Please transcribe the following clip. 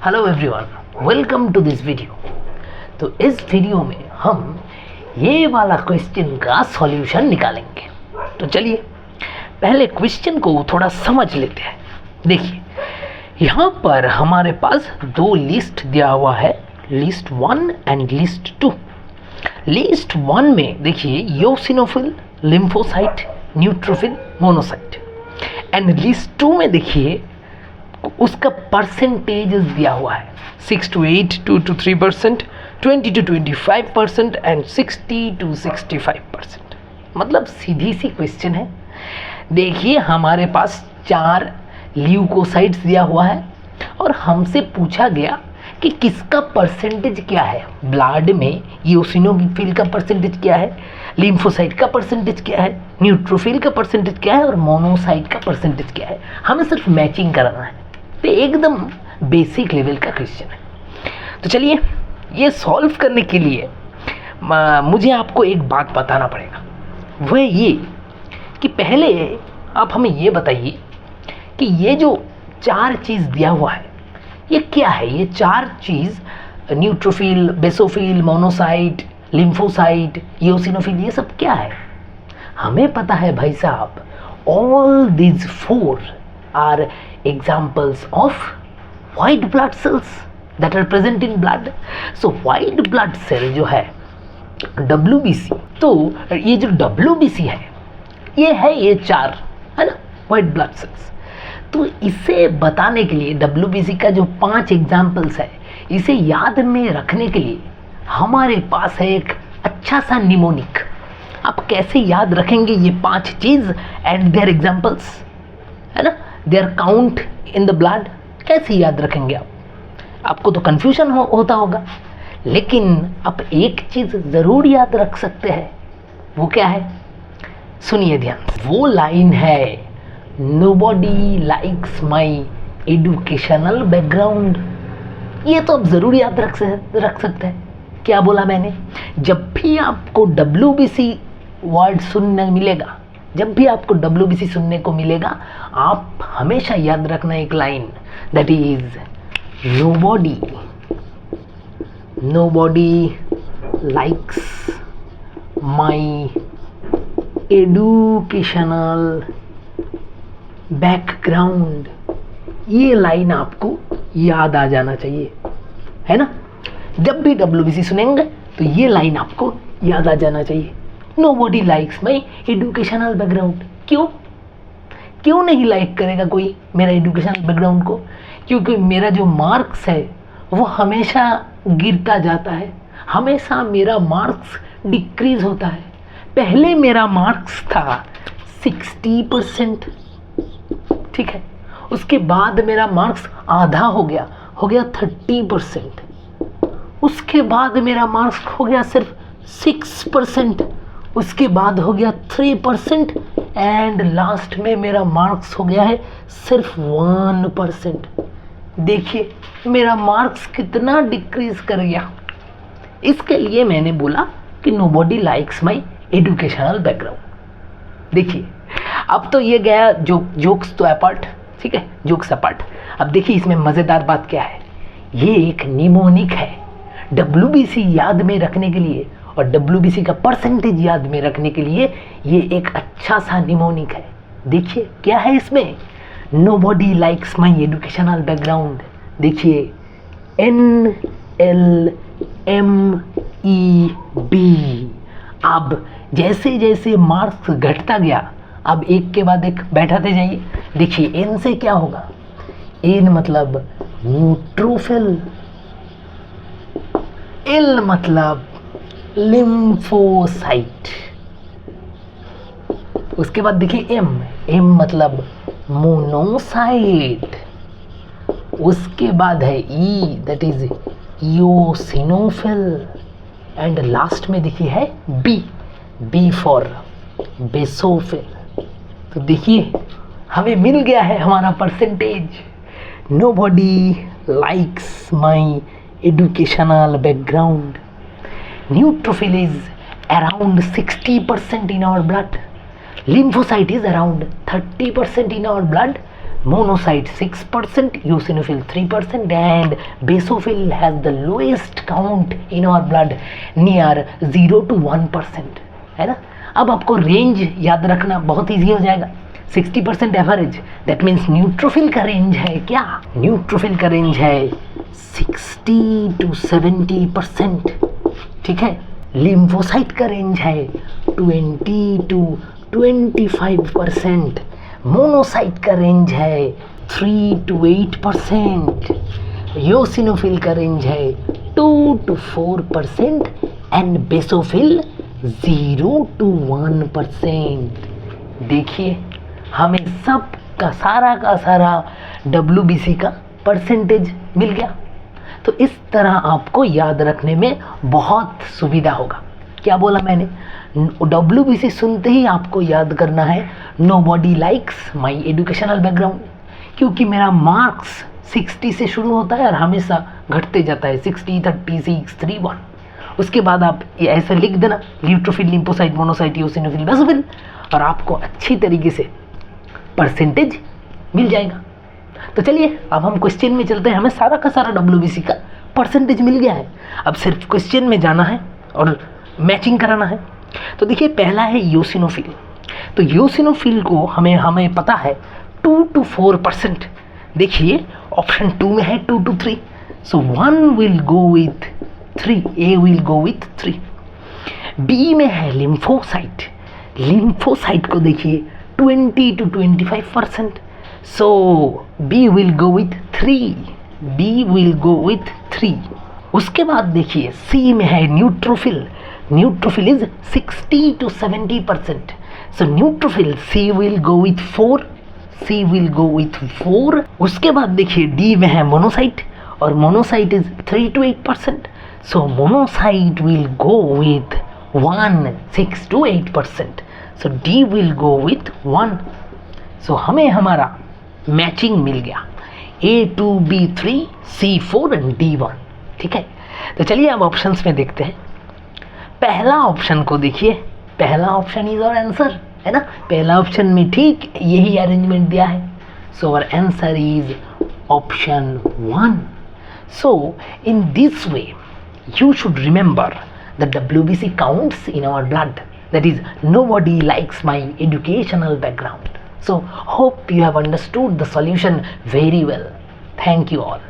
Hello everyone, welcome to this video. तो इस video में हम ये वाला क्वेश्चन का सॉल्यूशन निकालेंगे। तो चलिए पहले क्वेश्चन को थोड़ा समझ लेते हैं। देखिए यहाँ पर हमारे पास दो लिस्ट दिया हुआ है, लिस्ट 1 एंड लिस्ट 2। लिस्ट 1 में देखिए eosinophil, lymphocyte, neutrophil, monocyte. And list 2 में देखिए उसका परसेंटेज दिया हुआ है 6 to 8, 2 to 3%, 20 to 25% and 60 to 65%। मतलब सीधी सी क्वेश्चन है। देखिए हमारे पास 4 ल्यूकोसाइट्स दिया हुआ है और हमसे पूछा गया कि किसका परसेंटेज क्या है। ब्लड में ईओसिनोफिल का परसेंटेज क्या है, लिम्फोसाइट का परसेंटेज क्या है, न्यूट्रोफिल का परसेंटेज क्या है और मोनोसाइट का परसेंटेज क्या है। हमें सिर्फ मैचिंग कराना है। तो एकदम बेसिक लेवल का क्वेश्चन है। तो चलिए ये सॉल्व करने के लिए मुझे आपको एक बात बताना पड़ेगा। वह ये कि पहले आप हमें ये बताइए कि ये जो 4 चीज़ दिया हुआ है ये क्या है। ये 4 चीज़ neutrophil, basophil, monocyte, lymphocyte, eosinophil, ये सब क्या है। हमें पता है भाई साहब, all these 4 are examples of white blood cells that are present in blood. So white blood cell जो है WBC, तो ये जो WBC है ये 4 है ना white blood cells। तो इसे बताने के लिए WBC का जो 5 एग्जाम्पल्स है इसे याद में रखने के लिए हमारे पास है एक अच्छा सा निमोनिक। आप कैसे याद रखेंगे ये 5 चीज़ एंड देयर एग्जाम्पल्स, है ना, their count in the blood, कैसे याद रखेंगे आप। आपको तो कन्फ्यूजन होता होगा, लेकिन आप एक चीज़ ज़रूर याद रख सकते हैं। वो क्या है, सुनिए ध्यान से। वो लाइन है, नोबॉडी लाइक्स माई एडुकेशनल बैकग्राउंड। ये तो आप ज़रूर याद रख सकते हैं। क्या बोला मैंने, जब भी आपको WBC वर्ड सुनने मिलेगा, जब भी आपको WBC सुनने को मिलेगा, आप हमेशा याद रखना एक line, that is nobody likes my educational background. ये लाइन आपको याद आ जाना चाहिए, है ना। जब भी WBC सुनेंगे तो ये लाइन आपको याद आ जाना चाहिए, नोबॉडी लाइक्स माई एडुकेशनल बैकग्राउंड। क्यों नहीं लाइक करेगा कोई मेरा एडुकेशनल बैकग्राउंड को, क्योंकि मेरा जो मार्क्स है वो हमेशा गिरता जाता है, हमेशा मेरा मार्क्स डिक्रीज होता है। पहले मेरा मार्क्स था 60%, ठीक है, उसके बाद मेरा मार्क्स आधा हो गया 30%, उसके बाद मेरा मार्क्स हो गया सिर्फ 6%, उसके बाद हो गया 3% एंड लास्ट में मेरा मार्क्स हो गया है सिर्फ 1%। देखिए मेरा मार्क्स कितना डिक्रीज कर गया। इसके लिए मैंने बोला कि नोबॉडी लाइक्स माई एडुकेशनल बैकग्राउंड। देखिए अब तो ये गया जोक्स तो अपार्ट, ठीक है, जोक्स अपार्ट। अब देखिए इसमें मज़ेदार बात क्या है, ये एक निमोनिक है। WBC याद में रखने के लिए और WBC का परसेंटेज याद में रखने के लिए ये एक अच्छा सा निमोनिक है। देखिए क्या है इसमें, नोबॉडी लाइक्स माई एडुकेशनल बैकग्राउंड। देखिए NLMEB। अब जैसे जैसे मार्क्स घटता गया, अब एक के बाद एक बैठाते जाइए। देखिए N से क्या होगा, N मतलब न्यूट्रोफिल, L मतलब लिम्फोसाइट, उसके बाद देखिए M मतलब मोनोसाइट, उसके बाद है E that is eosinophil and last में देखिए है B फॉर बेसोफिल। तो देखिए हमें मिल गया है हमारा percentage, nobody likes my educational background. Neutrophil is around 60% in our blood. Lymphocyte is around 30% in our blood. monocyte 6%, eosinophil 3%, and basophil has the lowest count in our blood near 0 to 1%, है ना। अब आपको range याद रखना बहुत easy हो जाएगा। 60% average, that means neutrophil का रेंज है क्या? न्यूट्रोफिल का रेंज है 60 to 70%, ठीक है। लिम्फोसाइट का रेंज है 20 to 25%, मोनोसाइट का रेंज है 3 to 8%, योसिनोफिल का रेंज है 2 to 4% एंड बेसोफिल 0 to 1%। देखिए हमें सब का सारा WBC का परसेंटेज मिल गया। तो इस तरह आपको याद रखने में बहुत सुविधा होगा। क्या बोला मैंने? WBC सुनते ही आपको याद करना है nobody likes my educational background, क्योंकि मेरा मार्क्स 60 से शुरू होता है और हमेशा घटते जाता है 60, 36, 31। उसके बाद आप ये ऐसे लिख देना neutrophil, lymphocyte, monocyte, eosinophil, basophil, और आपको अच्छी तरीके से परसेंटेज मिल जाएगा। तो चलिए अब हम क्वेश्चन में चलते हैं। हमें सारा का सारा WBC का परसेंटेज मिल गया है, अब सिर्फ क्वेश्चन में जाना है और मैचिंग कराना है। तो देखिए पहला है यूसिनोफिल। तो यूसिनोफिल को हमें पता है 2 to 4%। देखिए ऑप्शन 2 में है 2 to 3, so 1 will go with 3, A will go with 3। B में है लिम्फोसाइट। लिम्फोसाइट को देखिए 20 to 25%, so B will go with 3, B will go with 3। उसके बाद देखिए C में है neutrophil. Neutrophil is 60 to 70%, so neutrophil C will go with 4, C will go with 4। उसके बाद देखिए D में है मोनोसाइट, और monocyte is 3 to 8%, so monocyte will go with 1, 6 to 8%, so D will go with 1। so हमें हमारा matching मिल गया A2, B3, C4 and D1, ठीक है। तो चलिए अब ऑप्शंस में देखते हैं। पहला ऑप्शन को देखिए, पहला ऑप्शन इज और आंसर, है ना। पहला ऑप्शन में ठीक यही अरेंजमेंट दिया है, so our answer is option 1। So in this way you should remember the WBC counts in our blood, that is nobody likes my educational background। So hope you have understood the solution very well. Thank you all.